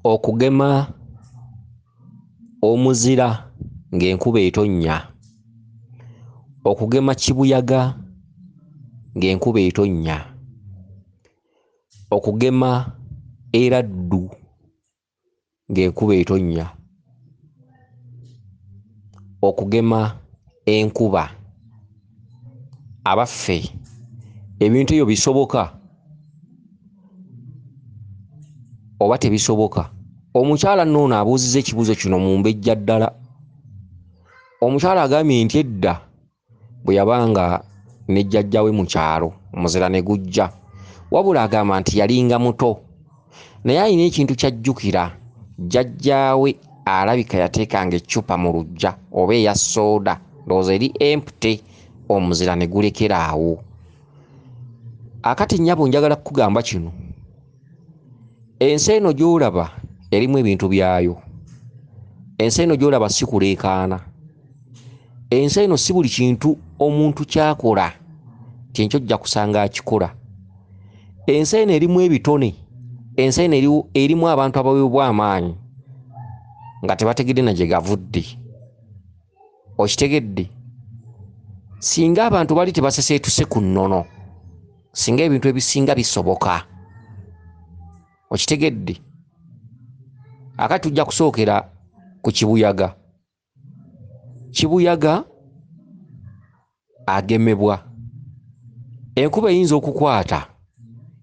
okugema omuzira ng'enkuba etonnya, okugema kibuyaga ng'enkuba etonnya, okugema eraddu ng'enkuba etonnya, okugema enkuba. Abaffe ebintu ebyo bisoboka oba tebisoboka? Omukyala nno abuuzizza ekibuuzo kino mu mbejja ddala. Omukyala agambye nti edda bwe yabanga ne jjajjawe mu kyalo omuzira ne gujja, wabula agamba nti yalinga muto naye alina ekintu ky'ajjukira. Jjajjaawe alabika yateekanga eccupa mu luggya oba eya sooda, ndowooza eri empty, omuzira ne gulekera awo. Akati nnyabo njagala kukugamba kino, ensi eno gy'olaba erimu ebintu byayo. Ensi eno gy'olaba si kuleekaana. Ensi eno si buli kintu omuntu ky'akola nti enkya ojja kusanga akikola. Ensi eno erimu ebitone. Ensi eno erimu abantu abaweebwa amaanyi nga tebategedde na gye gavudde. Okitegedde? Singa abantu bali tebaseseetuse ku nnono, singa ebintu ebisinga bisoboka. Okitegedde? Akati tujja kusookera ku kibuyaga. Kibuyaga agemebwa, enkuba eyinza okukwata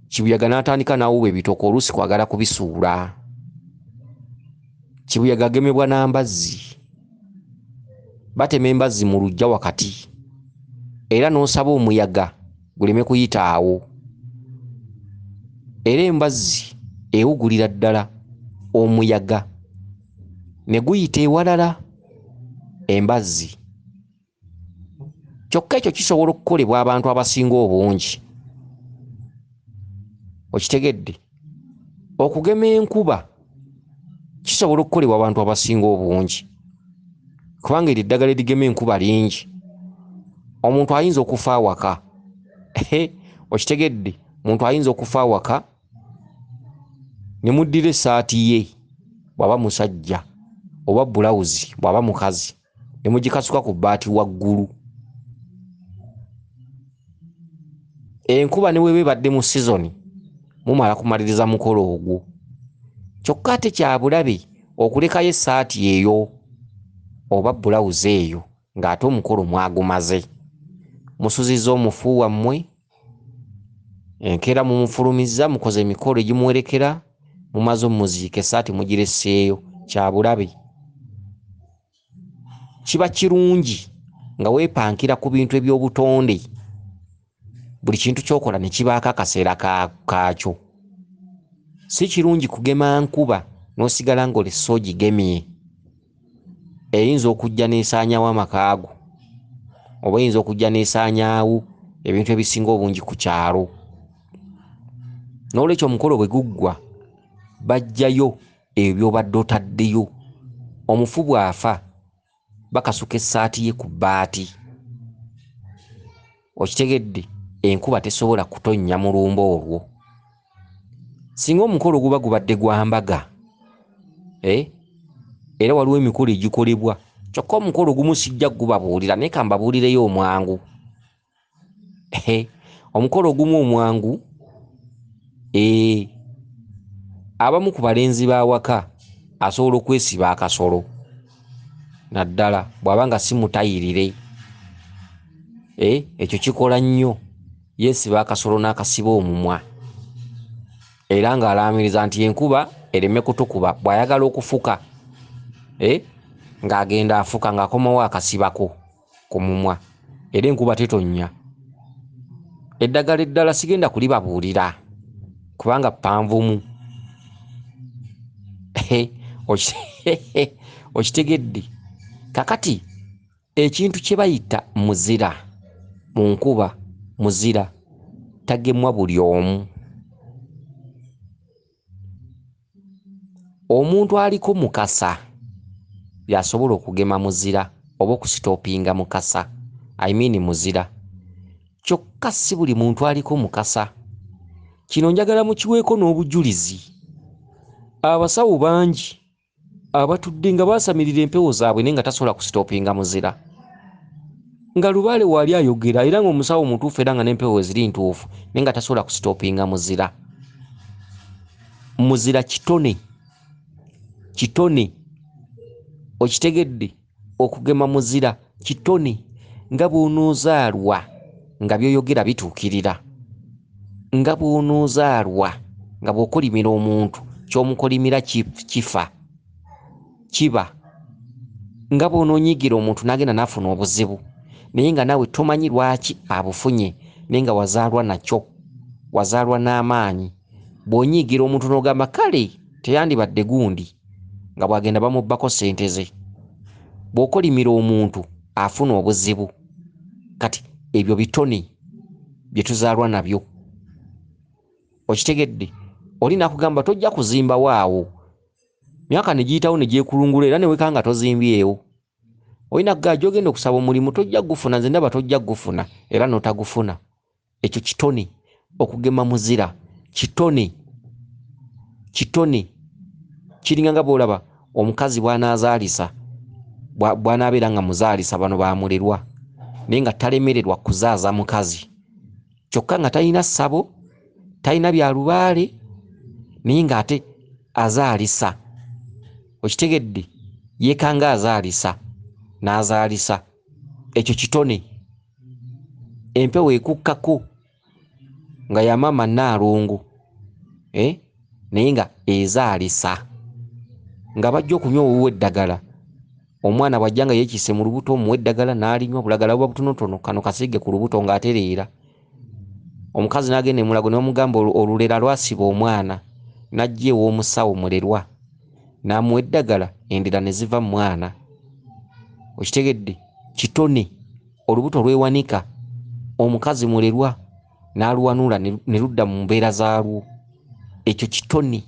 kibuyaga n'atandika n'awuba ebitoko, oluusi kwagala kubisuula. Kibuyaga agemebwa n'ambazzi, batema embazzi mu luggya wakati, era n'osaba omuyaga guleme kuyita awo. Era embazzi ewugulira ddala omuyaga ne guyita ewalala embazzi. Kyokka ekyo kisobola okukolebwa abantu abasinga obungi. Okitegedde? Okugema enkuba kisobola okukolebwa abantu abasinga obungi, kubanga eryo eddagala erigema enkuba lingi. Omuntu ayinza okufa awaka. Okitegedde? Omuntu ayinza okufa awaka ne muddira essaati ye bw'aba musajja oba bulawuzi bw'aba mukazi, ne mugikasuka ku bbaati waggulu. Enkuba ne bw'eba ebadde mu sizoni mumala kumaliriza mukolo ogwo. Kyokka ate kya bulabe okulekayo essaati eyo oba bulawuzi eyo ng'ate omukolo mwagumaze. Musuzizza omufu wammwe, enkeera mumufulumizza, mukoze emikolo egimuwerekera, mumaze omuziika, essaati mugireseeyo. Kya bulabe. Kiba kirungi nga weepankira ku bintu eby'obutonde, buli kintu ky'okola ne kibaako akaseera kaakyo. Si kirungi kugema nkuba n'osigala ng'olessa ogigemye. Eyinza okujja n'esaanyaawo amakaago, oba eyinza okujja n'esaanyaawo ebintu ebisinga obungi ku kyalo. N'olwekyo omukolo bwe guggwa bajjayo ebyo by'obadde otaddeyo. Omufu bw'afa bakasuka essaati ye ku bbaati. Okitegedde? Enkuba tesobola kutonnya mulumba olwo. Singa omukolo guba gubadde gwa mbaga, era waliwo emikolo egikolebwa, kyokka omukolo gumu sijja gubabuulira, naye ka mbabuulireyo omwangu. Omukolo ogumu omwangu, abamu ku balenzi b'awaka asobola okwesiba akasolo naddala bw'aba nga si mutayirire. Ekyo kikola nnyo, yeesiba akasolo n'akasiba omumwa, era ng'alaamiriza nti enkuba ereme kutukuba. Bw'ayagala okufuka ng'agenda afuka ng'akomawo akasibako ku mumwa, era enkuba tetonnya. Eddagala eddala sigenda kulibabuulira kubanga ppanvumu. Okitegedde? Kakati ekintu kye bayita muzira mu nkuba, muzira tagemwa buli omu. Omuntu aliko mukasa y'asobola okugema muzira oba okusitoopinga mukasa, muzira. Kyokka si buli muntu aliko mukasa. Kino njagala mukiweeko n'obujulizi. abasawo bangi abatudde nga basamirira empewo zaabwe naye nga tasobola kusitopinga muzira nga lubaale wali ayogera era ng'omusawo mutuufu era nga n'empewo ziri ntuufu naye nga tasobola kusitopinga muzira. Muzira kitone okitegedde okugema muzira kitone nga bw'onoozaalwa nga byoyogera bituukirira nga bw'onoozaalwa nga bw'okolimira omuntu ky'omukolimira kiba nga bw'onoonyigira omuntu n'agenda n'afuna obuzibu naye nga naawe tomanyi lwaki abufunye naye nga wazaalwa nakyo wazaalwa n'amaanyi. Bw'onyiigira omuntu n'ogamba kale teyandibadde gundi nga bw'agenda bamubbako ssente ze. Bw'okolimira omuntu afuna obuzibu. Kati ebyo bitone bye tuzaalwa nabyo. Okitegedde oli nakugamba tojja kuzimbawo awo myaka ne giyitawo ne gyekulungula era ne wekanga tozimbyewo. Olina kugajja ogenda okusaba omulimu tojja gufuna nze ndaba tojja gufuna era n'otagufuna. Ekyo kitone okugema muzira kitone kiringa nga bw'olaba omukazi bw'anaazaalisa bw'anaabeera nga muzaalisa bano bamulerwa naye nga talemererwa kuzaaza mukazi kyokka nga talina ssabo talina bya lubaale naye ng'ate azaalisa. Okitegedde yeekanga azaalisa n'azaalisa. Ekyo kitone. Empewo ekukkako nga ya maama Nnaalongo naye nga ezaalisa nga bajja okunywa owuwe eddagala. Omwana bw'ajja nga yeekise mu lubuto omuwa eddagala n'alinywa bulagala buba butonotono kano kasiige ku lubuto ng'atereera. Omukazi n'agenda emulago ne bamugamba olulera lwasiba omwana n'ajja ew'omusawo mulerwa n'amuwa eddagala endira ne ziva mu mwana. Okitegedde kitone olubuto lwewanika omukazi mulerwa n'aluwanula ne ludda mu mbeera zaalwo. Ekyo kitone.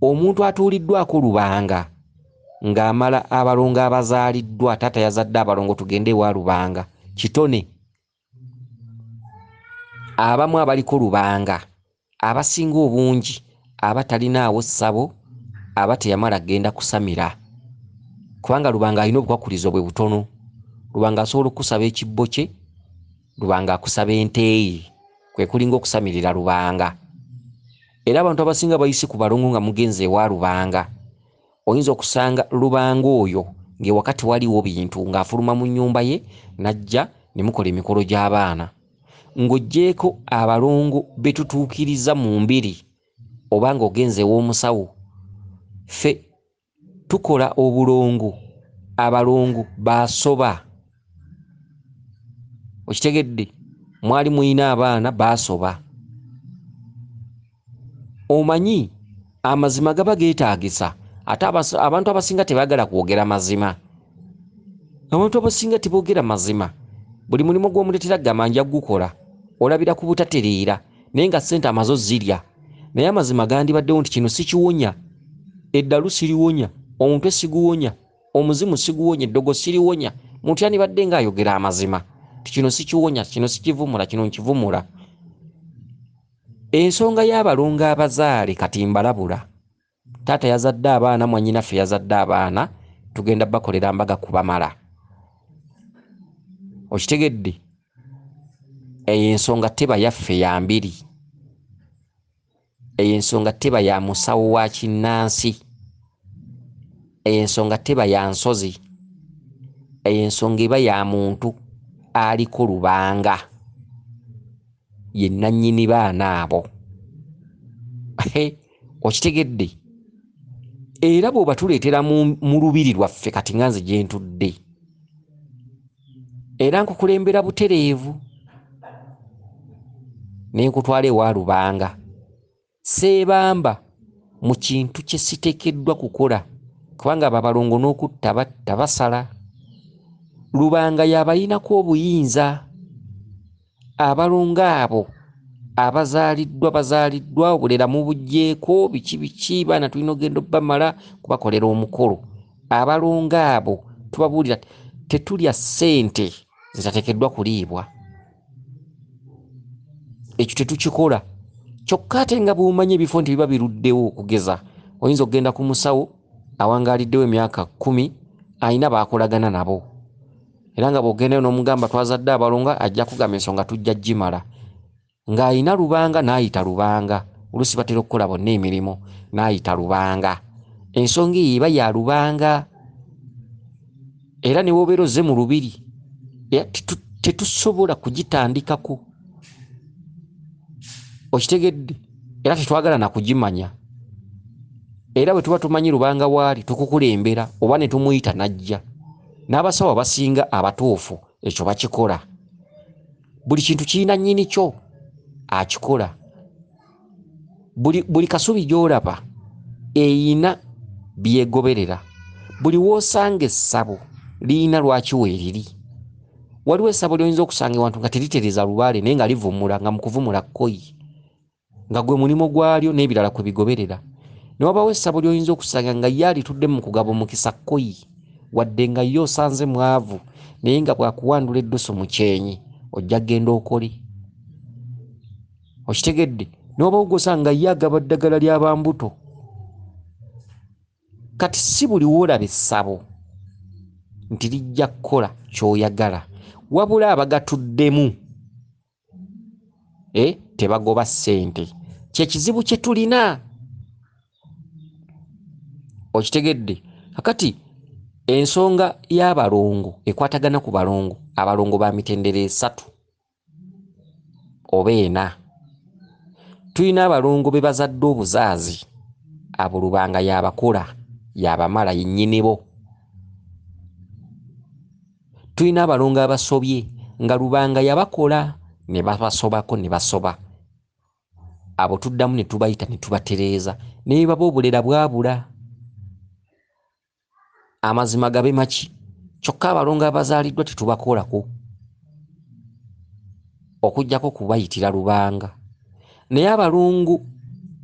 Omuntu atuuliddwako lubanga ng'amala abalongo abazaaliddwa taata yazadde abalongo tugende ewa lubanga kitone. Abamu abaliko lubanga abasinga obungi abatalinaawo ssabo aba teyamala genda kusamira kubanga lubanga alina obukwakulizo bwe butono. Lubanga asobola okusaba ekibbo kye, lubanga akusaba enteeyi kwe kulinga okusamirira lubanga. Era abantu abasinga bayise ku balongo nga mugenze ewa lubanga oyinza okusanga lubanga oyo ng'ewakati waliwo bintu ng'afuluma mu nnyumba ye n'ajja ne mukola emikolo gy'abaana. Ng'oggyeko abalongo be tutuukiriza mu mbiri oba ng'ogenze ew'omusawo ffe tukola obulongo abalongo baasoba. Okitegedde mwali muyina abaana baasoba. Omanyi amazima gaba geetaagisa ate abantu abasinga tebaagala kwogera mazima. Abantu abasinga teboogera mazima. Buli mulimu gw'omuleetera gamba nja gukola olabira ku butatereera naye nga ssente amazo zirya naye amazima gandibaddewo nti kino sikiwonya, eddalu siriwonya, omutwe siguwonya, omuzimu siguwonya, eddogo siriwonya. Muntu yandibadde ng'ayogera amazima ti kino sikiwonya, kino sikivumula, kino nkivumula. Ensonga y'abalongo abazaale kati mbalabula. Taata yazadde abaana, mwannyinaffe yazadde abaana, tugenda bakolera mbaga kubamala. Okitegedde eyo ensonga teba yaffe ya mbiri. Eyo ensonga teba ya musawo wa kinnansi. Eyo ensonga teba ya nsozi. Eyo ensonga eba ya muntu aliko lubanga ye nannyini baana abo. Okitegedde era bw'oba tuleetera mu lubiri lwaffe kati nga nze gye ntudde era nkukulembera butereevu ne nkutwala ewa lubanga seebamba mu kintu kye siteekeddwa kukola kubanga abo abalongo n'okutta batta basala. Lubanga y'abayinako obuyinza. Abalongo abo bazaaliddwa obulera mubuggyeko biki baana tulina ogenda obbamala kubakolera omukolo. Abalongo abo tubabuulira tetulya ssente zitateekeddwa kuliibwa. Ekyo tetukikola kyokka ate nga bw'omanya ebifo nti biba biruddewo. Okugeza oyinza okugenda ku musawo awangaliddewo emyaka 10 ayina baakolagana nabo, era nga bw'ogendayo n'omugamba twazadde abalongo ajja kugamba ensonga tujja gimala, ng'ayina lubanga n'ayita lubanga. Oluusi batera okukola bonna emirimu n'ayita lubanga, ensonga eyo eba ya lubanga. Era ne wobeera ozze mu lubiri tetusobola kugitandikako, okitegedde, era tetwagala na kugimanya. Era bwe tuba tumanyi lubanga waali tukukulembera oba ne tumuyita najja. N'abasawo abasinga abatuufu ekyo bakikola. Buli kintu kirina nnyini kyo akikola. Buli kasubi gy'olaba eyina byegoberera. Buli w'osanga essabo liyina lwaki weeriri. Waliwo essabo ly'oyinza okusanga ewantu nga teritereza lubaale naye nga livumula, nga mu kuvumula kkoyi, nga gwe mulimo gwalyo n'ebirala kwe bigoberera. Ne wabaawo essabo ly'oyinza okusanga nga ye alitudde mu kugaba omukisa kkoyi, wadde nga ye osanze mwavu naye nga bwakuwandula eddoso mu kyenyi ojja genda okole. Okitegedde? Ne wabaawo gw'osanga ye agaba ddagala ly'abambuto. Kati si buli woolaba essabo nti lijja kukola ky'oyagala, wabula abagatuddemu tebagoba ssente. Kye kizibu kye tulina. Okitegedde? Kakati ensonga y'abalongo ekwatagana ku balongo. Abalongo ba mitendera 3 oba 4. Tulina abalongo be bazadde obuzaazi, abo lubanga yabakola yabamala yennyini bo. Tulina abalongo abasobye nga lubanga yabakola ne babasobako ne basoba. Abo tuddamu ne tubayita ne tubatereeza ne baba obulera bwabula. Amazima gabe maki, kyokka abalongo abazaaliddwa tetubakolako okuggyako kubayitira lubanga. Naye abalongo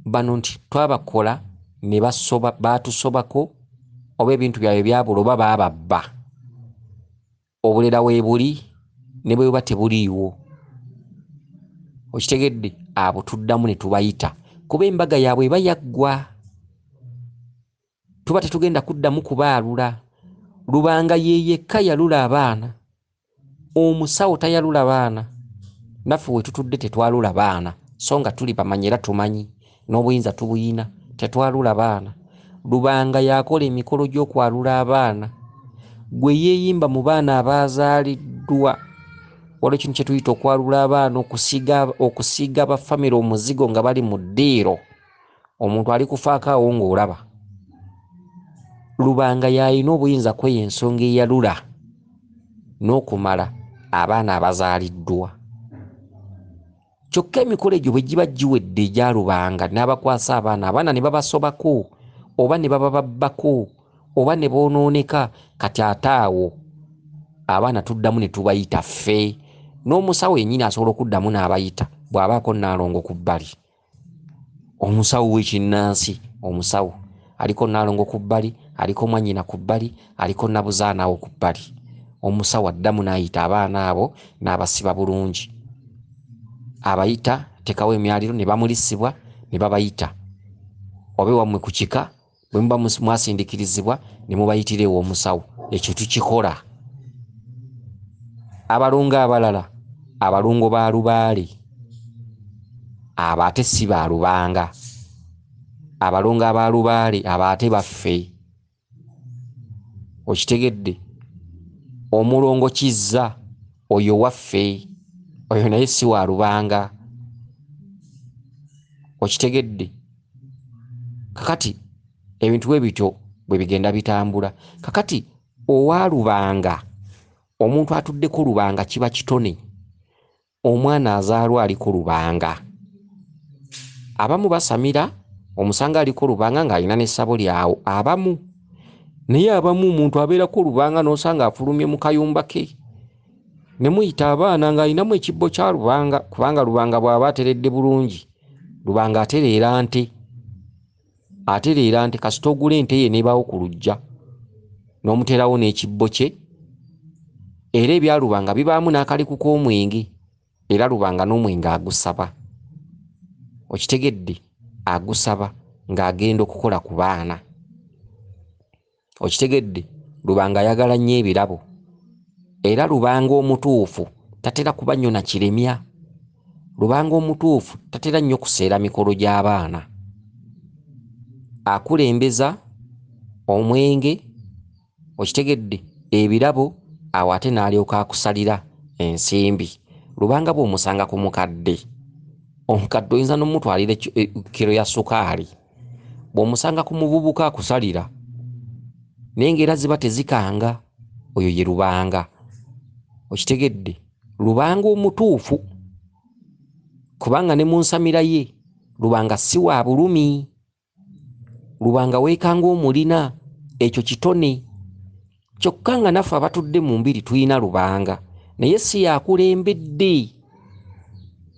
bano nti twabakola ne basoba, baatusobako oba ebintu byabwe byabula oba baababba, obulera weebuli ne bwe buba tebuliiwo. Okitegedde? Abo tuddamu ne tubayita kuba embaga yaabwe eba yaggwa. Tuba tetugenda kuddamu kubaalula. Lubanga ye yekka yalula abaana, omusawo tayalula baana. Naffe we tutudde tetwalula baana so nga tuli bamanyi era tumanyi n'obuyinza tubuyina, tetwalula baana. Lubanga yakola emikolo gy'okwalula abaana. Gwe yeeyimba mu baana abazaaliddwa. Waliwo ekintu kye tuyita okwalula abaana, okusiiga abafamire omuzigo nga bali mu ddiiro. Omuntu ali kufaako awo ng'olaba. Lubanga yalina obuyinza kweyo ensonga eyalula n'okumala abaana abazaaliddwa. Kyokka emikolo egyo bwe giba giwedde egya lubanga n'abakwasa abaana ne babasobako oba ne bababbako oba ne boonooneka, kati ate awo abaana tuddamu ne tubayita ffe. N'omusawo yennyini asobola okuddamu n'abayita bw'abaako nnaalongo ku bbali. Omusawo w'ekinnansi, omusawo aliko nnaalongo ku bbali, aliko mwannyina ku bbali, aliko nabuzaanawo ku bbali. Omusawo addamu n'ayita abaana abo n'abasiba bulungi. Abayita tekawo emyaliro ne bamulisibwa ne babayita. Oba wammwe ku kika bwe muba mwasindikirizibwa ne mubayitira ew'omusawo. Ekyo tukikola. Abalongo abalala, abalongo ba lubaale, abo ate si ba lubanga. Abalongo aba lubaale abo ate baffe. Okitegedde? Omulongo Kizza oyo waffe, oyo naye si wa lubanga. Okitegedde? Kakati ebintu bwe bityo bwe bigenda bitambula. Kakati owa lubanga, omuntu atuddeko lubanga kiba kitone. Omwana azaalwa aliko lubanga. Abamu basamira omusanga aliko lubanga ng'alina n'essabo lyawo. Abamu. Naye abamu omuntu abeerako lubanga n'osanga afulumye mu kayumba ke. Ne muyita abaana ng'alinamu ekibbo kya lubanga, kubanga lubanga bw'aba ateredde bulungi. Lubanga atereera nte. Atereera nte kasita ogula ente ye n'ebaawo ku luggya. N'omuteerawo n'ekibbo kye. Era ebya lubanga bibaamu n'akaliku k'omwenge. Era lubanga n'omwenge agusaba. okitegedde agusaba ng'agenda okukola ku baana. Okitegedde Lubanga ayagala nnyo ebirabo era Lubanga omutuufu tatera kubanyona kiremya. Lubanga omutuufu tatera nnyo kuseera mikolo gy'abaana. Akulembeza omwenge, okitegedde ebirabo, awo ate n'alyoka akusalira ensimbi. Lubanga bw'omusanga ku mukadde, omukadde oyinza n'omutwalira kiro ya sukaali. Bw'omusanga ku muvubuka akusalira naye ng'era ziba tezikanga, oyo ye Lubanga. Okitegedde Lubanga omutuufu, kubanga ne mu nsamira ye Lubanga si wa bulumi. Lubanga weekanga omulina, ekyo kitone. Kyokka nga naffe abatudde mu mbiri tuyina Lubanga naye si yakulembedde.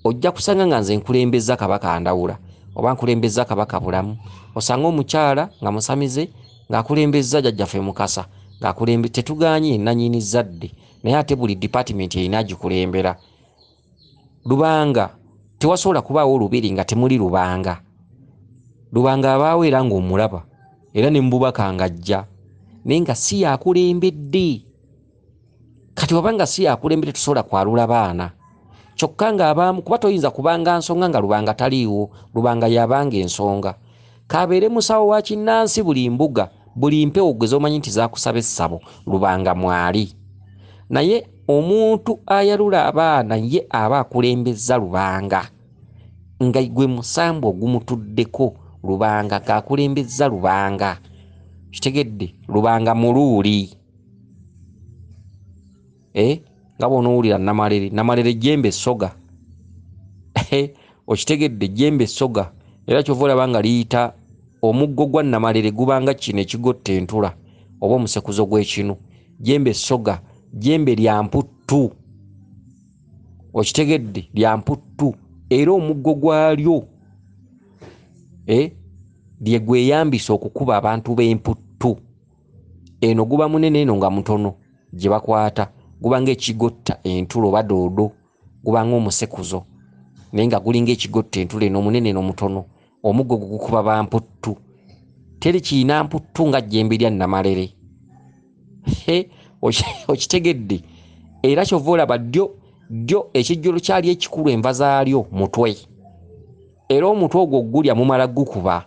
Ojja kusanga nga nze nkulembeza Kabaka Ndawula oba nkulembeza Kabaka Bulamu, osanga omukyala nga musamize ng'akulembeza Jjajjaffe Mukasa ng'akulembe. Tetuganye nannyini zadde naye ate buli department erina agikulembera. Lubanga tewasobola kubaawo olubiri nga temuli Lubanga. Lubanga abaawo era ng'omulaba era ne mububaka ng'ajja naye nga si yakulembedde. Kati oba nga si yakulembedde tusobola kwalula baana. Kyokka ng'abamu kuba toyinza kubanga nsonga nga Lubanga taliiwo. Lubanga yabanga ensonga. Kabeere musawo wa kinnansi buli mbuga, buli mpewo gwe z'omanyi nti zaakusaba essabo, Lubanga mwali. Naye omuntu ayalula abaana ye aba akulembeza Lubanga. Nga gwe musambu ogumutuddeko, Lubanga kaakulembeza Lubanga. Kitegedde Lubanga muluuli. Nga bw'onoowulira Namalere jjembe essoga. Okitegedde jjembe essoga. Era kyova olaba nga liyita omuggo gwa Namalere gubanga kino ekigotta entula oba omusekuzo gw'ekinu. Jjembe essoga, jjembe lya mputtu. Okitegedde lya mputtu. Era omuggo gwalyo lye gweyambisa okukuba abantu b'emputtu. Eno guba munene, eno nga mutono. Gye bakwata gubanga ekigotta entula oba doodo, gubanga omusekuzo naye nga gulinga ekigotta entula, eno munene eno mutono. Omuggo gukuba ba mputtu. Teri kiina mputtu nga jjembe lya Namalere. Okitegedde era kyova olaba ddyo ekijjolo kyali ekikulu enva zaalyo mutwe. Era omutwe ogwo gulya mumala gukuba.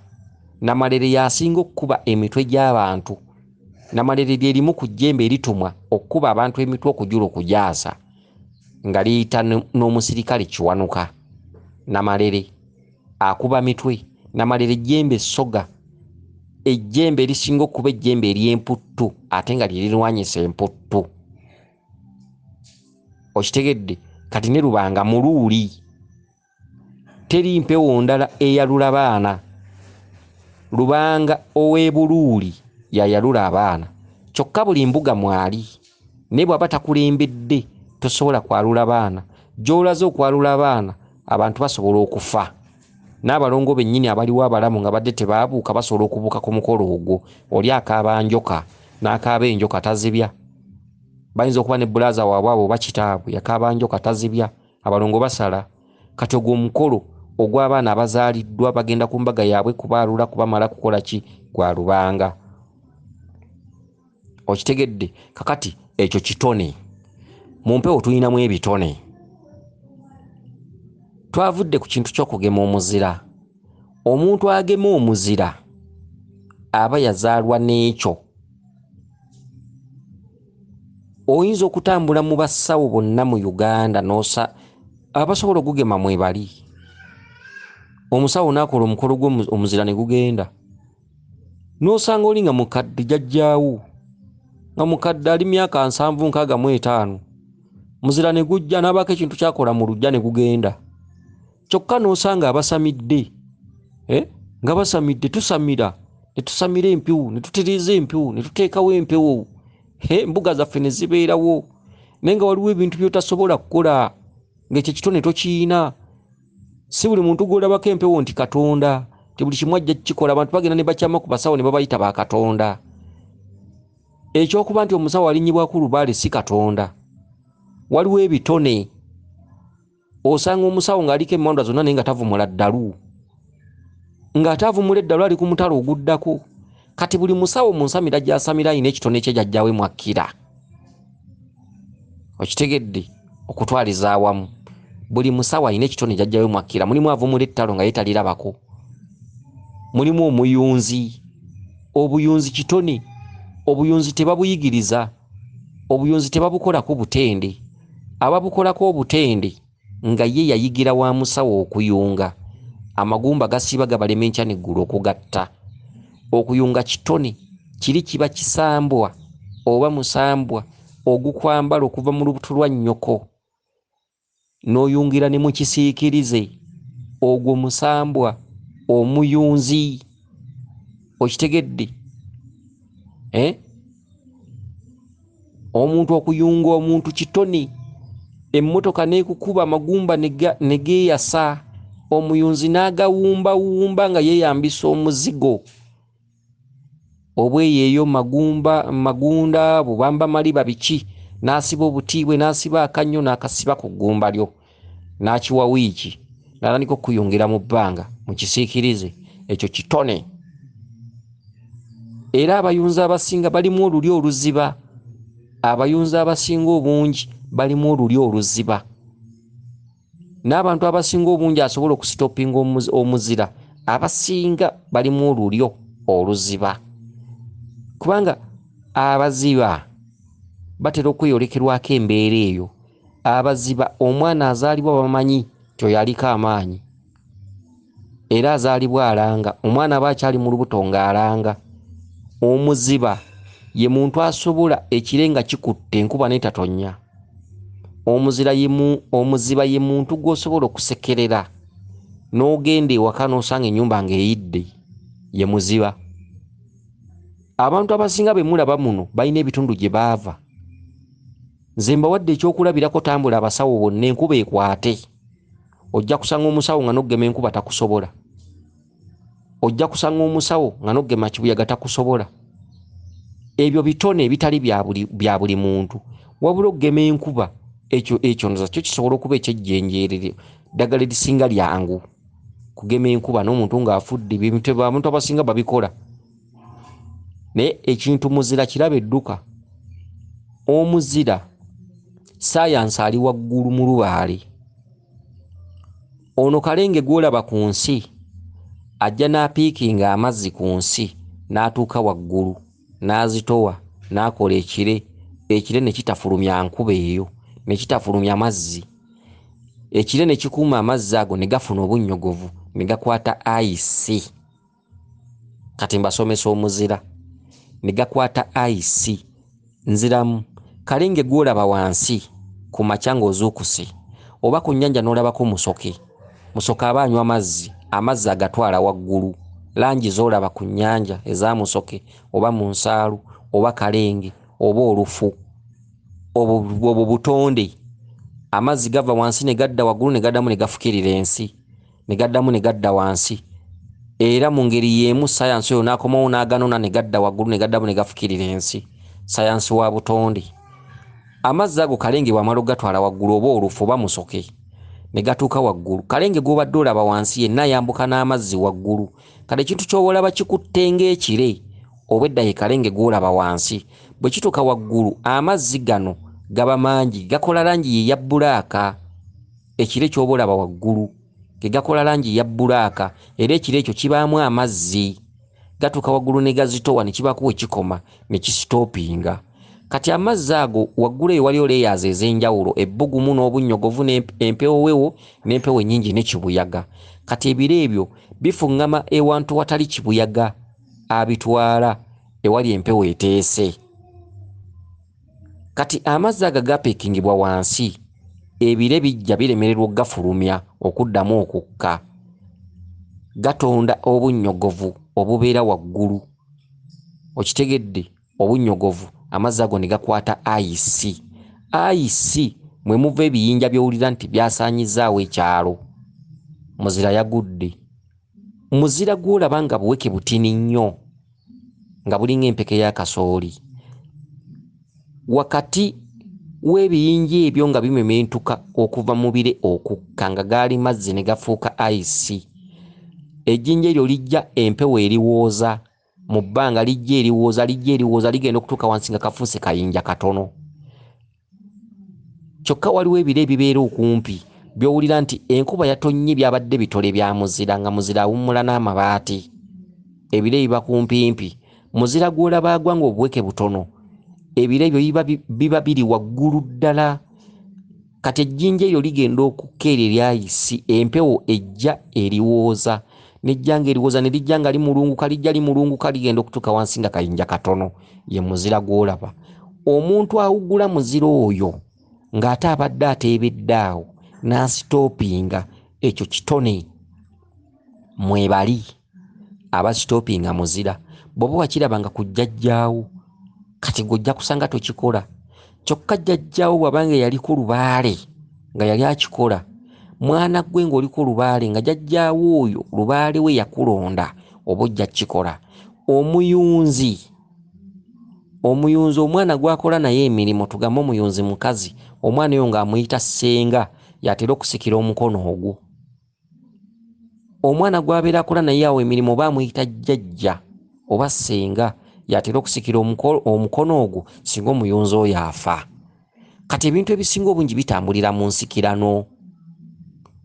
Namalere yasinga okukuba emitwe gy'abantu. Namalere lye limu ku jjembe eritumwa okukuba abantu emitwe okujula okujaasa nga liyita n'omusirikale kiwanuka. Namalere akuba mitwe. Namalere jjembe essoga, ejjembe erisinga okuba ejjembe ery'emputtu ate nga lye lirwanyisa emputtu. Okitegedde kati ne Lubanga muluuli. Teri mpewo ndala eyalula baana. Lubanga ow'e Buluuli yayalula abaana. Kyokka buli mbuga mwali naye bw'aba takulembedde tosobola kwalula baana. Gy'olaze okwalula abaana abantu basobola okufa. N'abalongo bennyini abaliwo abalamu nga badde tebaabuuka basobola okubuuka ku mukolo ogwo. Oli akaaba njoka n'akaaba enjoka tazibya. Bayinza okuba ne bbulaaza waabwe abo bakitaabwe yakaaba njoka tazibya. Abalongo basala. Kati ogwo omukolo ogw'abaana abazaaliddwa bagenda ku mbaga yaabwe kubaalula kubamala kukola ki? Gwa Lubanga. Okitegedde kakati ekyo kitone. Mu mpewo tuyinamu ebitone. Twavudde ku kintu ky'okugema omuzira. Omuntu agema omuzira aba yazaalwa n'ekyo. Oyinza okutambula mu basawo bonna mu Uganda abasobola okugema mwebali. Omusawo n'akola omukolo gw'omuzira ne gugenda. N'osanga oli nga mukadde jjajjaawo, nga mukadde ali myaka 765. Muzira ne gujja n'abaako ekintu kyakola mu lujja ne gugenda. Kyokka n'osanga abasamidde. Nga basamidde tusamira. Ne tusamira empewo, ne tutereeza empewo, ne tuteekawo empewo. Embuga zaffe ne zibeerawo. Naye nga waliwo ebintu by'otasobola kukola ng'ekyo kitone tokiina. Si buli muntu gw'olabako empewo nti Katonda. Buli kimu ajja kukikola. Abantu bagenda ne bakyama ku basawo ne babayita ba Katonda. Ekyokuba nti omusawo alinnyibwako lubaale si Katonda. Waliwo ebitone. Osanga omusawo ng'aliko emmandwa zonna naye nga tavumula ddalu. ng'ate avumula eddalo ali ku mutalo oguddako. Kati buli musawo mu nsamira gy'asamira alina ekitone kye jjajjawe mwakkira. Okitegedde okutwaliza awamu. Buli musawo alina ekitone jjajjawe mwakkira. Mulimu avumula ettalo nga ye talirabako. Mulimu omuyunzi. Obuyunzi kitone. Obuyunzi tebabuyigiriza. Obuyunzi tebabukolako butende. Ababukolako obutende nga ye yayigira wa musawo okuyunga. Amagumba gasiba gabalema enkya n'eggulu okugatta. Okuyunga kitone kiri kiba kisambwa oba musambwa ogukwambala okuva mu lubuto lwa nnyoko n'oyungira ne mu kisiikirize. Ogwo musambwa omuyunzi. Okitegedde? Omuntu okuyunga omuntu kitone. Emmotoka n'ekukuba amagumba ne geeyasa. Omuyunzi n'agawumbawumba nga yeeyambisa omuzigo. Obweyeeyo magunda bubamba maliba biki n'asiba obutiibwe n'asiba akannyo n'akasiba ku ggumba lyo n'akiwa wiiki n'atandika okuyungira mu bbanga mu kisiikirize. Ekyo kitone. Era abayunzi abasinga balimu oluli oluziba. Abayunzi abasinga obungi balimu oluli oluziba. N'abantu abasinga obungi asobola okusitopinga omuzira abasinga balimu olulyo oluziba. Kubanga abaziba batera okweyolekerwako embeera eyo. Abaziba omwana azaalibwa bamanyi tyo yaliko amaanyi. Era azaalibwa alanga. Omwana aba akyali mu lubuto ng'alanga. Omuziba ye muntu asobola ekire nga kikutte enkuba n'etatonya. Omuziba ye muntu gw'osobola okusekerera n'ogenda ewaka n'osanga ennyumba ng'eyidde. Ye muziba. Abantu abasinga be mulaba muno balina ebitundu gye baava. Nze mbawadde ekyokulabirako, tambula abasawo bonna enkuba ekwate. Ojja kusanga omusawo nga n'ogema enkuba takusobola. Ojja kusanga omusawo nga n'ogema kibuyaga takusobola. Ebyo bitone ebitali bya buli muntu. Wabula ogema enkuba ekyo ndoza kyo kisobola okuba ekyejjenjeerere. Ddagala erisinga lyangu kugema enkuba n'omuntu ng'afudde. Abantu abasinga babikola. Naye ekintu muzira kiraba edduka. Omuzira saayansi ali waggulu mu lubaale. Ono kalenge gw'olaba ku nsi ajja n'apiikinga amazzi ku nsi n'atuuka waggulu n'azitowa n'akola ekire ne kitafulumya nkuba eyo ne kitafulumya mazzi. Ekire ne kikuuma amazzi ago ne gafuna obunnyogovu ne gakwata ayisi. Kati mbasomesa omuzira. Ne gakwata ayisi. Nziramu kalenge gw'olaba wansi ku makya ng'ozuukuse oba ku nnyanja n'olabako musoke. Musoke aba anywa amazzi agatwala waggulu. Langi z'olaba ku nnyanja eza musoke oba mu nsaalu oba kalenge oba olufu obwo butonde. Amazzi gava wansi ne gadda waggulu ne gaddamu ne gafukirira ensi ne gaddamu ne gadda wansi. Era mu ngeri y'emu sayansi oyo n'akomawo n'aganona ne gadda waggulu ne gaddamu ne gafukirira ensi. Sayansi wa butonde. Amazzi ago kalenge bw'amala ogatwala waggulu oba olufu oba musoke ne gatuuka waggulu. Kalenge gw'obadde olaba wansi yenna ayambuka n'amazzi waggulu. Kale ekintu ky'olaba kikutte ng'ekire oba edda ye kalenge gw'olaba wansi. Bwe kituuka waggulu amazzi gano gaba mangi, gakola langi ya bbulaaka. Ekire ky'oba olaba waggulu ge gakola langi ya bbulaaka. Era ekire ekyo kibaamu amazzi. Gatuuka waggulu ne gazitowa ne kibaako we kikoma ne kisitoopinga. Kati amazzi ago waggulu eyo waliyo leeyaazi ez'enjawulo, ebbugumu n'obunnyogovu n'empewo wewo n'empewo ennyingi ne kibuyaga. Kati ebiro ebyo bifuŋŋama ewantu watali kibuyaga abitwala ewali empewo eteese. Kati amazzi ago gapeekingibwa wansi, ebire bijja biremererwa okugafulumya okuddamu okukka. Gatonda obunnyogovu obubeera waggulu. Okitegedde? Obunnyogovu. Amazzi ago ne gakwata ayisi. Ayisi mwe muva ebiyinja by'owulira nti byasaanyizaawo ekyalo. Muzira yagudde. Muzira gw'olaba nga buweke butini nnyo nga bulinga empeke y'akasooli. Wakati w'ebiyinja ebyo nga bimementuka okuva mu bire okukka nga gaali mazzi ne gafuuka ayisi. ejjinja eryo lijja empewo eriwooza mu bbanga, lijja eriwooza ligenda okutuuka wansi nga kafuuse kayinja katono. Kyokka waliwo ebiro ebibeera okumpi by'owulira nti enkuba yatonnye byabadde bitole bya muzira, nga muzira awummula n'amabaati. Ebiro ebiba kumpimpi, muzira gw'olaba agwa ng'obuweke butono, ebiro ebyo biba biri waggulu ddala. Kati ejjinja eryo ligenda okukka eryo eryayisi, empewo ejja eriwooza, n'ejjanga eriwooza ne lijja nga limulunguka ligenda okutuuka wansi nga kayinja katono, ye muzira gw'olaba. Omuntu awuggula muzira oyo ng'ate abadde ateebedde awo n'asitoopinga, ekyo kitone. Mwebali abasitoopinga muzira, bw'oba wakiraba nga ku jjajjaawo, kati gw'ojja kusanga tokikola. Kyokka jjajjaawo bw'abanga yaliko lubaale nga yali akikola, mwana gwe ng'oliko lubaale nga jjajjaawo oyo lubaale we yakulonda, oba ojja kukikola. Omuyunzi, omwana gw'akola naye emirimu, tugambe omuyunzi mukazi, omwana oyo ng'amuyita ssenga, yatera okusikira omukono ogwo. Omwana gw'abeera akola naye awo emirimu oba amuyita jjajja oba ssenga, yatera okusikira omukono ogwo singa omuyunzi oyo afa. Kati ebintu ebisinga obungi bitambulira mu nsikirano,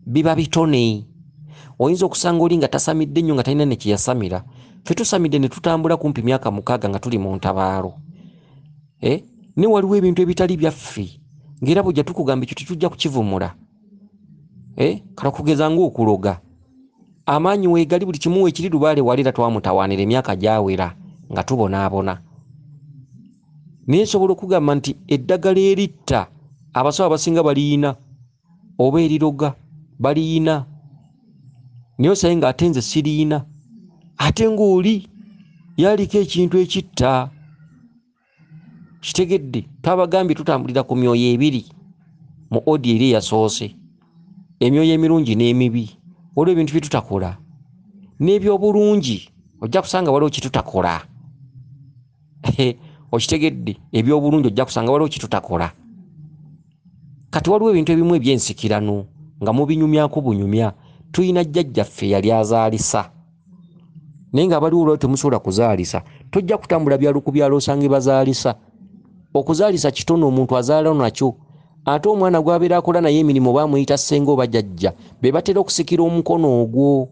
biba bitone. Oyinza okusanga oli nga tasamidde nnyo nga talina ne kye yasamira. Ffe tusamidde ne tutambula kumpi myaka 6 nga tuli mu ntabaalo. Ne waliwo ebintu ebitali byaffe, ng'era bw'ojja tukugamba ekyo tetujja kukivumula. Kala kugeza ng'okuloga. Amaanyi weegali, buli kimu weekiri lubaale waleera twamutawaanira emyaka gyawera nga tubonaabona. Naye nsobola okugamba nti eddagala eritta abasawo abasinga baliyina, oba eriroga baliyina, naye osaye ng'ate nze siriyina. Ate ng'oli yaliko ekintu ekitta. Kitegedde, twabagambye tutambulira ku myoyo ebiri mu odi eri eyasoose, emyoyo emirungi n'emibi. Waliwo ebintu bye tutakola, n'ebyobulungi ojja kusanga waliwo kye tutakola. Okitegedde, ebyobulungi ojja kusanga waliwo kye tutakola. Kati waliwo ebintu ebimu eby'ensikirano nga mubinyumyako bunyumya. Tuyina jjajjaffe yali azaalisa, naye ng'abaliwo olwali temusobola kuzaalisa, tojja kutambula byalo ku byalo osange bazaalisa. Okuzaalisa kitono, omuntu azaala nakyo. Ate omwana gw'abeera akola naye emirimu oba amuyita ssenga oba jjajja, be batera okusikira omukono ogwo.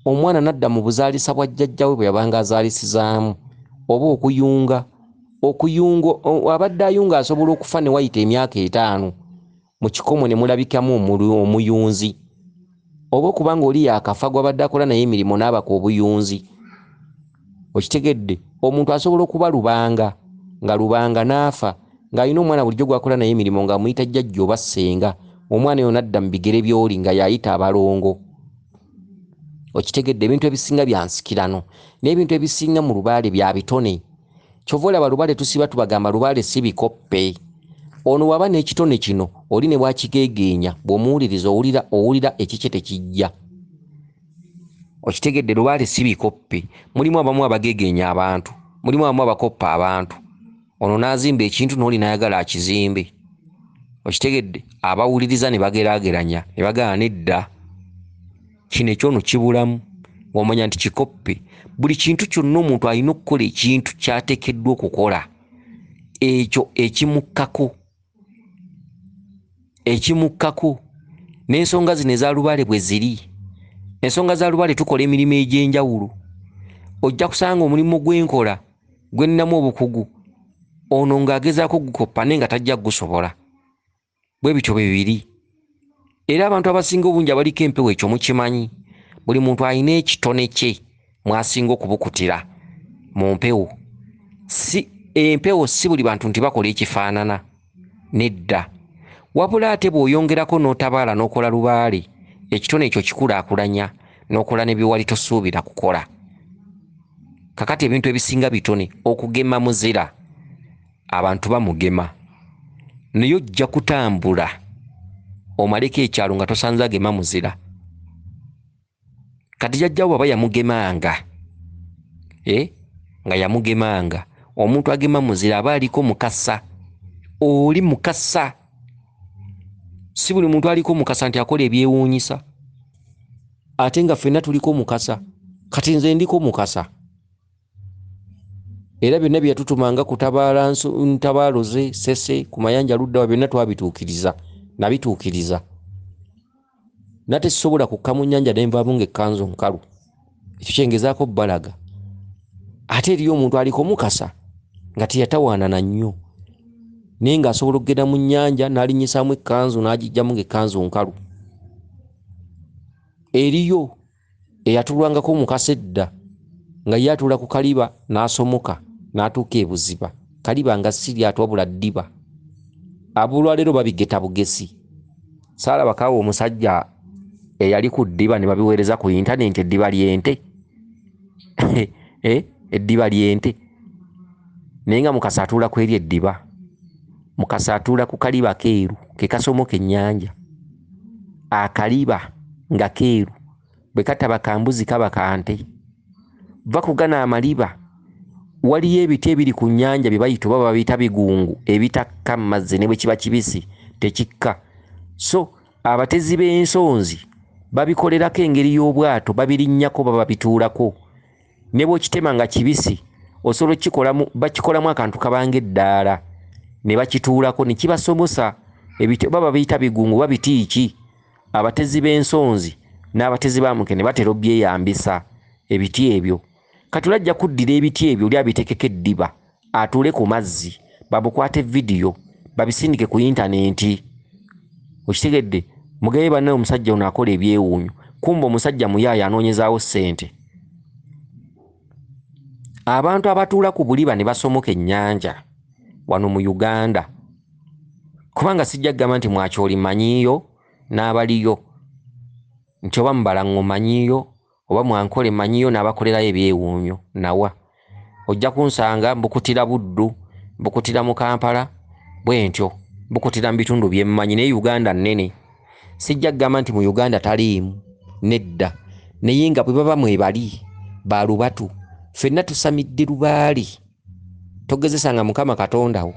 Omwana nadda mu buzaalisa bwa jjajja we bwe yabanga azaalisizaamu, oba okuyunga. Abadde ayunga asobola okufa ne wayita emyaka 5, mu kikomo ne mulabikamu omuyunzi, oba okubanga oli yakafa gw'abadde akola naye emirimu n'abaka obuyunzi. Okitegedde, omuntu asobola okuba lubanga, nga lubanga n'afa, ng'alina omwana bulijjo gwakola naye emirimu ng'amuyita jjajja oba ssenga. Omwana oyo nadda mu bigere by'oli nga yayita abalongo. Okitegedde, ebintu ebisinga bya nsikirano, n'ebintu ebisinga mu lubaale bya bitone. Kyova olaba lubaale tusiba tubagamba lubaale si bikoppe. Ono waba n'ekitone kino oli ne bwakigeegeenya, bw'omuwuliriza owulira ekikye tekijja. Okitegedde, lubaale si bikoppe. Mulimu abamu abageegeenya abantu, mulimu abamu abakoppa abantu. Ono n'azimba ekintu n'oli n'ayagala akizimbe. Okitegedde, abawuliriza ne bageraageranya ne bagana nedda, kino ekyono kibulamu, ng'omanya nti kikoppe. Buli kintu kyonna omuntu alina okukola ekintu ky'ateekeddwa okukola, ekyo ekimukkako. N'ensonga zino eza lubaale bwe ziri, ensonga za lubaale tukola emirimu egy'enjawulo. Ojja kusanga omulimu gwenkola gwe nninamu obukugu, ono ng'agezaako gukoppa naye nga tajja gusobola. Bwe bityo bwe biri. Era abantu abasinga obungi abaliko empewo, ekyo mukimanyi, buli muntu alina ekitone kye mwasinga okubukutira mu mpewo. Empewo si buli bantu nti bakola ekifaanana, nedda. Wabula ate bw'oyongerako n'otabaala n'okola lubaale, ekitone ekyo kikulaakulanya n'okola ne bye wali tosuubira kukola. Kakati ebintu ebisinga bitone, okugema muzira, abantu bamugema, naye ojja kutambula omaleko ekyalo nga tosanze agema muzira. Kati jjajjawo baba yamugemanga, nga yamugemanga, omuntu agema muzira aba aliko mukasa. Oli mukasa. Si buli muntu aliko mukasa nti akola ebyewuunyisa. ate nga ffenna tuliko mukasa. Kati nze ndiko mukasa. Era byonna bye yatutumanga kutabaala ntabaaloze sese ku mayanja luddawa byonna twabituukiriza. Nabituukiriza. Nate sisobola kukka mu nnyanja ne nvaamu ng'ekkanzu nkalu. Ekyo kyengezaako bbalaga. Ate eriyo omuntu aliko mukasa nga teyatawaanana nnyo. Naye ng'asobola okugenda mu nnyanja n'alinyisaamu ekkanzu n'agiggyamu ng'ekkanzu nkalu. Eriyo eyatulwangako mukasa edda nga ye atuula ku kaliba n'asomoka n'atuuka ebuziba. Kaliba nga si lyato wabula ddiba. Ab'olwaleero babigeta bugesi. Saalaba kaawa omusajja eyali ku ddiba ne babiweereza ku intaneti eddiba ly'ente. Eddiba ly'ente. Naye nga mukasa atuula ku eri eddiba. Mukasa atuula ku kaliba keeru ke kasomoka ennyanja. Akaliba nga keeru bwe kataba kambuzi kaba kante. Va kugana amaliba waliyo ebiti ebiri ku nnyanja bye bayita oba babiyita bigungu ebitakka mu mazzi ne bwe kiba kibisi tekikka. So abatezi b'ensonzi babikolerako engeri y'obwato babirinnyako baba babituulako. Ne bw'okitema nga kibisi osobola bakikolamu akantu kabanga eddaala ne bakituulako ne kibasomosa. Ebiti oba babiyita bigungu babiti ki. Abatezi b'ensonzi n'abatezi b'amukene batera obyeyambisa ebiti ebyo. Kati olajja kuddira ebiti ebyo oli abitekeko eddiba atuule ku mazzi babukwate vidiyo babisindike ku intaneti. Okitegedde? Mugabe banne omusajja ono akola ebyewuunyo. Kumba omusajja muyaaya anoonyezaawo ssente. Abantu abatuula ku buliba ne basomoka ennyanja wano mu Uganda. Kubanga sijja kugamba nti Mwakyoli manyiiyo n'abaliyo. Nti oba Mubalango manyiiyo oba Mwankole manyiiyo n'abakolerayo ebyewuunyo nawa. Ojja kunsanga mbukutira Buddu, mbukutira mu Kampala bwe ntyo. Mbukutira mu bitundu bye mmanyi naye Uganda nnene. Sijja kugamba nti mu Uganda taliimu nedda. Naye nga bwe baba mwebali ba lubatu. Ffenna tusamidde lubaali. Togezesanga Mukama Katondawo.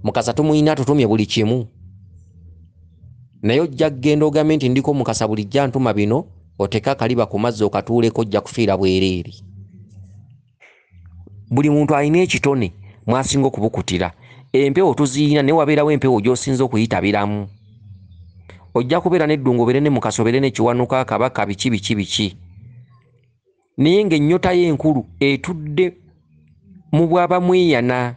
Mukasa tumuyina tutumye buli kimu. Naye ojja kugenda ogambe nti ndiko mukasa bulijja ntuma bino oteka akaliba ku mazzi okatuuleko ojja kufiira bwereere. Buli muntu alina ekitone mwasinga okubukutira. Empewo tuziina ne wabeerawo empewo gy'osinza okuyitabiramu. Ojja kubeera n'eddungu obeere ne mukasa obeere n'ekiwanuka akabaka biki. Naye ng'ennyota y'enkulu etudde mu bwaba mweyana.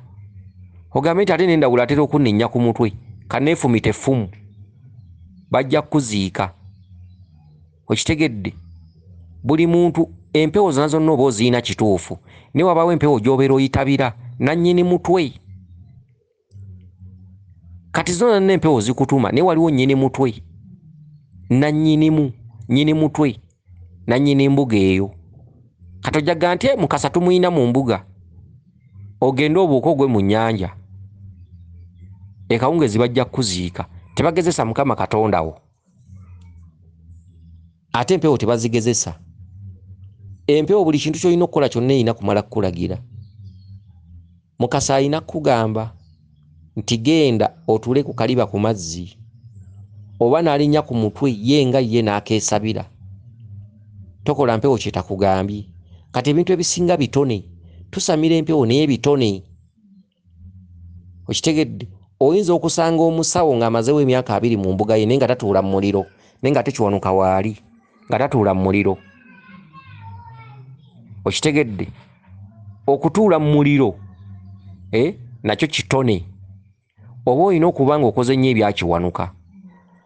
Ogambe nti ate n'endawula atera okunnenya ku mutwe kaneefumita effumu. Bajja kuziika. Okitegedde? Buli muntu empewo zonna zonna oba oziina kituufu. Ne wabaawo empewo gy'obeera oyitabira nannyini mutwe. Kati zonna n'empewo zikutuma ne waliwo nnyini mutwe. Nannyinimu, nnyini mutwe, nannyini mbuga eyo. Kati ojjaga nti mukasa tumuyina mu mbuga. Ogenda obuuka ogwe mu nnyanja. Ekawungezi bajja kuziika. Tebagezesa Mukama Katondawo. Ate empewo tebazigezesa. Empewo buli kintu ky'olina okukola kyonna erina kumala kukulagira. Mukasa alina kugamba nti genda otuule ku kaliba ku mazzi. Oba n'alinnya ku mutwe ye nga ye n'akeesabira. Tokola mpewo kyetakugambye. Kati ebintu ebisinga bitone. Tusamira empewo naye bitone. Okitegedde? Oyinza okusanga omusawo ng'amazeewo emyaka 2 mu mbuga ye naye nga tatuula mu muliro. Naye nga tekiwanuka waali. Nga tatuula mu muliro. Okitegedde? Okutuula mu muliro nakyo kitone. Oba olina okuba nga okoze nnyo ebyakiwanuka.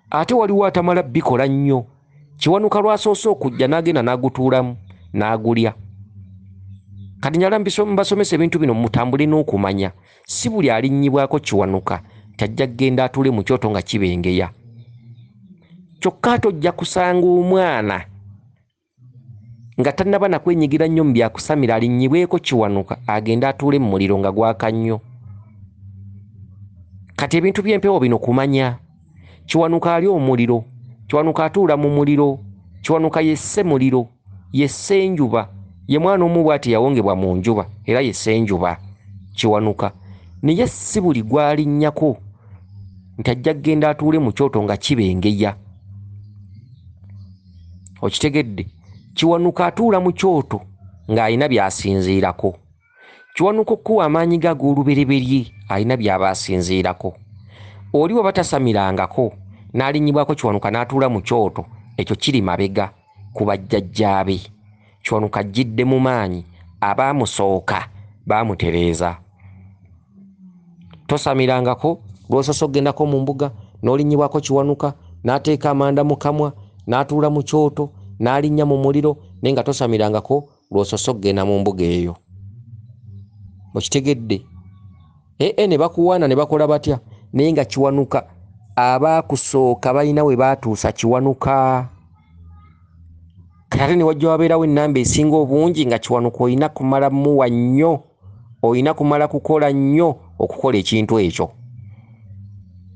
Ate waliwo atamala bikola nnyo. Kiwanuka lwasoose okujja n'agenda n'agutuulamu n'agulya. Kati njala mbasomesa ebintu bino mutambule n'okumanya. Si buli alinnyibwako kiwanuka tajja kugenda atuule mu kyoto nga kibengeya. Kyokka tojja kusanga omwana nga tannaba na kwenyigira nnyo mu byakusamira alinnyibweko kiwanuka agenda atuule mu muliro nga gwaka nnyo. Kati ebintu by'empewo bino kumanya. Kiwanuka ali omuliro, kiwanuka atuula mu muliro, kiwanuka yesse muliro, yesse enjuba. Ye mwana omu bw'ati yawongebwa mu njuba era yesse enjuba kiwanuka. Naye si buli gwalinnyako nti ajja kugenda atuule mu kyoto nga kibengeya. Okitegedde? Kiwanuka atuula mu kyoto ng'alina by'asinziirako. Kiwanuka okuwa amaanyi ge ag'olubereberye alina by'aba asinziirako. Oli bwe batasamirangako n'alinnyibwako Kiwanuka n'atuula mu kyoto, ekyo kiri mabega ku bajjajjaabe. Kiwanuka ajjidde mu maanyi, abaamusooka baamutereeza. Tosamirangako lw'osoose okgendako mu mbuga n'olinnyibwako Kiwanuka n'ateeka amanda mu kamwa n'atuula mu kyoto n'alinnya mu muliro naye nga tosamirangako lw'osoose okgenda mu mbuga eyo. Okitegedde? Ne bakuwaana ne bakola batya naye nga Kiwanuka abaakusooka balina we baatuusa Kiwanuka. Kati ne wajja wabeerawo ennamba esinga obungi nga Kiwanuka olina kumala muwa nnyo, olina kumala kukola nnyo okukola ekintu ekyo.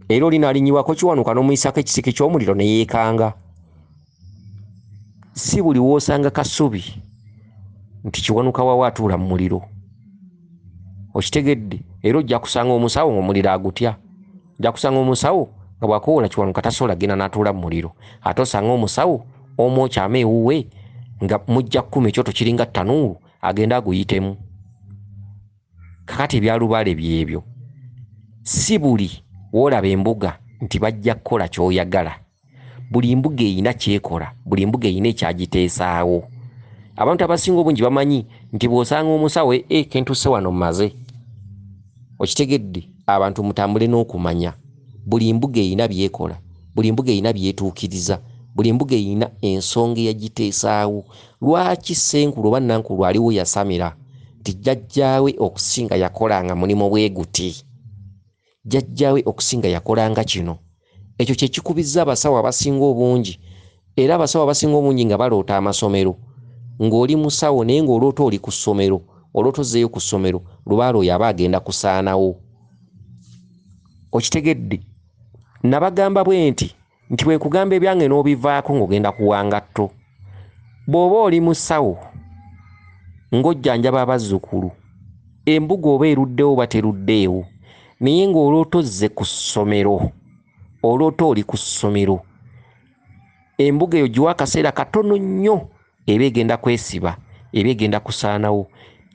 Era oli n'alinnyibwako Kiwanuka n'omuyisako ekisiki ky'omuliro ne yeekanga. Si buli w'osanga kasubi nti Kiwanuka waawe atuula mu muliro. Okitegedde? Era ojja kusanga omusawo ng'omuliro agutya. Ojja kusanga omusawo nga bw'akoola Kiwanuka tasobola genda n'atuula mu muliro. Ate osanga omusawo omwokyama ewuwe nga mujja kkumi ekyoto kiringa ttanuulu agenda aguyitemu. Kakati ebyalubaale byebyo. Si buli w'olaba embuga nti bajja kukola ky'oyagala. Buli mbuga eyina kyekola, buli mbuga eyina ekyagiteesaawo. Abantu abasinga obungi bamanyi nti bw'osanga omusawo kentuuse wano mmaze. Okitegedde? Abantu mutambule n'okumanya. Buli mbuga eyina byekola, buli mbuga eyina byetuukiriza, buli mbuga eyina ensonga eyagiteesaawo. Lwaki Ssenkulu oba Nankulu aliwo yasamira nti jjajjaawe okusinga yakolanga mulimu bwe guti? Jjajjaawe okusinga yakolanga kino. Ekyo kye kikubizza abasawo abasinga obungi. Era abasawo abasinga obungi nga baloota amasomero. Ng'oli musawo naye ng'oloota oli ku ssomero, oloota ozzeeyo ku ssomero, lubaale oyo aba agenda kusaanawo. Okitegedde? Nabagamba bwe nti bwe kugamba ebyange n'obivaako ng'ogenda kuwa ngatto. Bw'oba oli musawo ng'ojjanjaba abazzukulu, embuga oba eruddewo oba teruddeewo, naye ng'oloota ozze ku ssomero, oloota oli ku ssomero, embuga eyo giwa akaseera katono nnyo eba egenda kwesiba, eba egenda kusaanawo.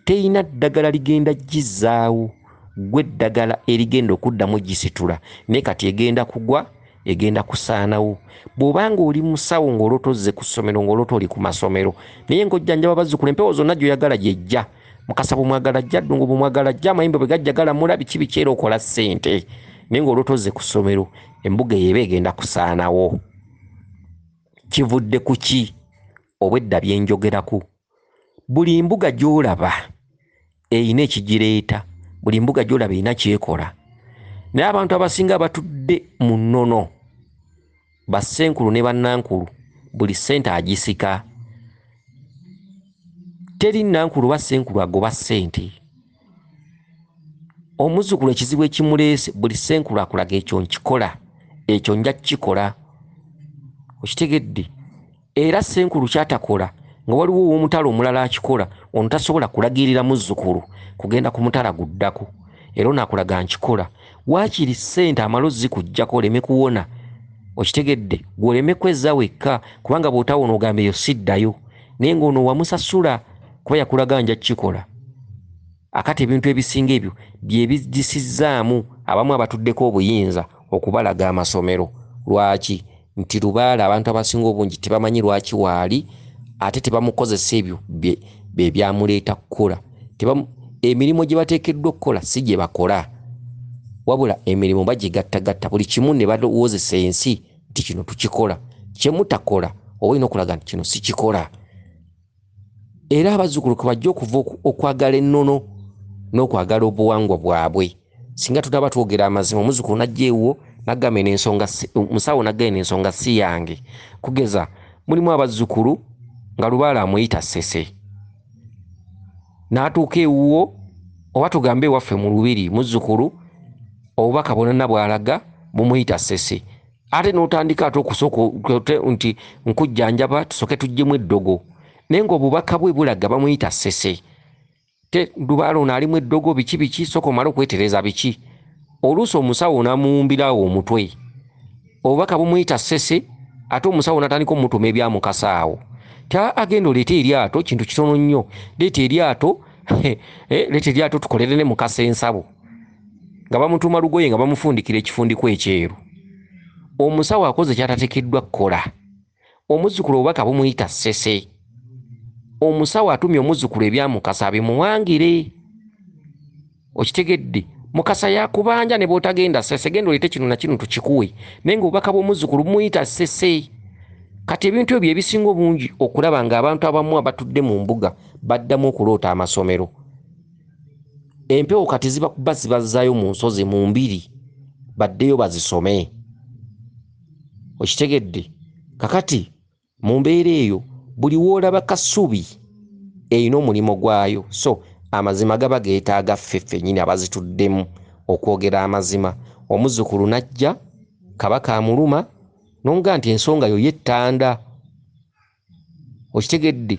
Teyina ddagala ligenda gizzaawo, ggwe eddagala erigenda okuddamu gisitula, naye kati egenda kugwa, egenda kusaanawo. Bw'obanga oli musawo ng'oloota ozze ku ssomero, ng'oloota oli ku masomero, naye ng'ojjanjaba abazzukulu, empewo zonna gy'oyagala gy'ejja. Mukasa bw'omwagala ajja, Ddungu bw'omwagala ajja, Amayimba bwe gajja galamula, biki biki era okola ssente. Naye ng'oloota ozze ku ssomero, embuga eyo eba egenda kusaanawo. Kivudde ku ki? Obwedda bye njogerako. Buli mbuga gy'olaba eyina ekigireeta, buli mbuga gy'olaba eyina kyekola. Naye abantu abasinga abatudde mu nnono, Bassenkulu ne Bannankulu, buli ssente agisika. Teri Nankulu ba Ssenkulu agoba ssente. Omuzzukulu ekizibu ekimuleese, buli Ssenkulu akulaga ekyo nkikola, ekyo nja kukikola. Okitegedde? Era Ssenkulu kyatakola nga waliwo ow'omutala omulala akikola, ono tasobola kulagirira muzzukulu kugenda ku mutala guddako, era onaakulaga nkikola. Waakiri ssente amalozi kujjako oleme kuwona. Okitegedde? Gw'oleme kwezza wekka, kubanga bw'otawona ogamba eyo siddayo, naye ng'ono wamusasula kuba yakulaga nja kukikola. Akati ebintu ebisinga ebyo bye bizisizzaamu abamu abatuddeko obuyinza okubalaga amasomero. Lwaki? Nti lubaale abantu abasinga obungi tebamanyi lwaki waali, ate tebamukozesa ebyo bye byamuleeta kukola. Emirimu gye bateekeddwa okukola si gye bakola, wabula emirimu bagigattagatta, buli kimu ne balowoozesa ensi nti kino tukikola. Kye mutakola oba olina okulaga nti kino si kikola. Era abazzukulu kwe bajja okuva okwagala ennono n'okwagala obuwangwa bwabwe. Singa tutaba twogera amazima, omuzzukulu n'ajja ewuwo n'agamba n'ensonga, omusawo n'agamba n'ensonga si yange. Kugeza mulimu abazzukulu nga lubaale amuyita ssese, n'atuuka ewuwo, oba tugambe ewaffe mu Lubiri, muzzukulu obubaka bwonna bw'alaga bumuyita ssese. Ate n'otandika ate okusooka nti nkujjanjaba tusooke tuggyemu eddogo, naye ng'obubaka bwe bulaga bamuyita ssese. Te lubaale ono alimu eddogo, biki biki, sooka omale okwetereza biki. Oluusi omusawo n'amuwumbirawo omutwe, obubaka bumuyita ssese, ate omusawo natandika omutuma ebyamukasa awo ta agenda oleeta eryato kintu kitono nnyo leeta eryato leeta eryato tukolere ne mukasa ensabo nga bamutuma lugoye nga bamufundikira ekifundiko ekyeru. Omusawo akoze kyatateekeddwa kukola. Omuzzukulu obubaka bumuyita ssese. Omusawo atumye omuzzukulu ebyamukasa bimuwangire. Okitegedde mukasa yakubanja ne bw'otagenda ssese genda oleete kino na kino tukikuwe naye ng'obubaka bw'omuzzukulu bumuyita ssese. Kati ebintu ebyo ebisinga obungi okulaba ng'abantu abamu abatudde mu mbuga baddamu okuloota amasomero. Empewo kati zibakuba zibazzaayo mu nsozi mu mbiri baddeyo bazisome. Okitegedde kakati mu mbeera eyo buli w'olaba kasubi erina omulimu gwayo. So amazima gaba geetaaga ffe nnyini abazituddemu okwogera amazima. Omuzzukulu najja kabaka amuluma n'omugaa nti ensonga yo yettanda. Okitegedde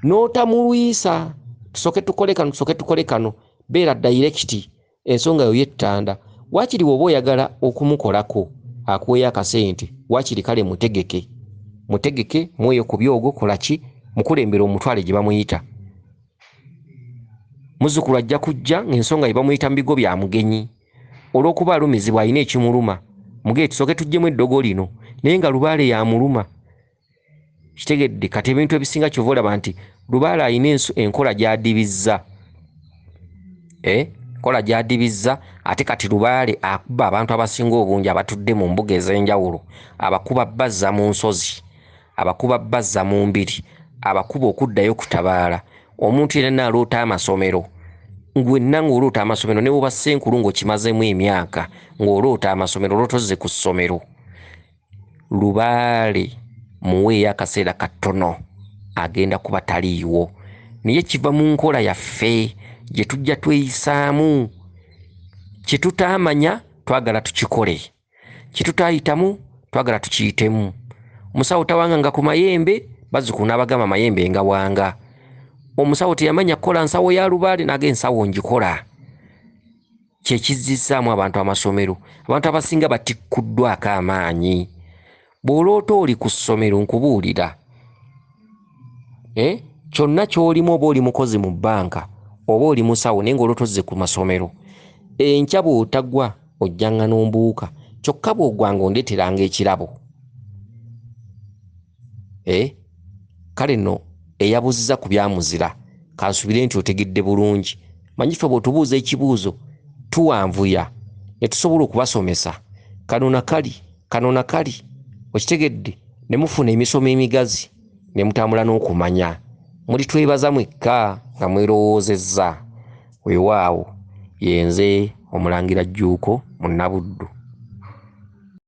n'otamulwisa tusooke tukole kano tusooke tukole kano beera dayirekiti ensonga yo yettanda. Waakiri bw'oba oyagala okumukolako akuweeyo akasente waakiri kale mutegeke mweyo ku byogo kola ki mukulembera omutwale gye bamuyita. Muzzukulu ajja kujja ng'ensonga ye bamuyita mu bigo bya mugenyi olw'okuba alumizibwa alina ekimuluma mugee tusooke tuggyemu eddogo lino naye nga Lubaale yamuluma. Kitegedde kati ebintu ebisinga kyova olaba nti Lubaale alina enkola gy'adibizza. Kola gy'adibizza ate kati Lubaale akuba abantu abasinga obungi abatudde mu mbuga ez'enjawulo, abakuba bazza mu nsozi, abakuba bazza mu mbiri, abakuba okuddayo kutabaala. Omuntu yenna aloota amasomero. Gwenna ng'oloota amasomero ne bw'oba ssenkulu ng'okimazeemu emyaka ng'oloota amasomero olotozze ku ssomero. Lubaale muweeyo akaseera katono agenda kuba taliiwo. Naye kiva mu nkola yaffe gye tujja tweyisaamu. Kye tutaamanya twagala tukikole, kye tutaayitamu twagala tukiyitemu. Omusawo tawanganga ku mayembe bazzukulu n'abagamba mayembe nga wanga. Omusawo teyamanya kukola nsawo ya Lubaale naga ensawo ngikola. Kye kizzissaamu abantu amasomero. Abantu abasinga batikkuddwako amaanyi. Bw'oloota oli ku ssomero nkubuulira kyonna ky'olimu oba oli mukozi mu bbanka oba oli musawo naye ng'oloota ozze ku masomero, enkya bw'otagwa ojjanga n'ombuuka kyokka bw'ogwanga ondeeteranga ekirabo. Kale nno eyabuzza ku byamuzira kansubire nti otegedde bulungi. Manyi ffe bw'otubuuza ekibuuzo tuwanvuya ne tusobola okubasomesa kano na kali. Okitegedde ne mufuna emisomo emigazi ne mutambula n'okumanya. Muli twebaza mwekka nga mwerowoozezza. Weewaawo yenze Omulangira Jjuuko Munabuddu.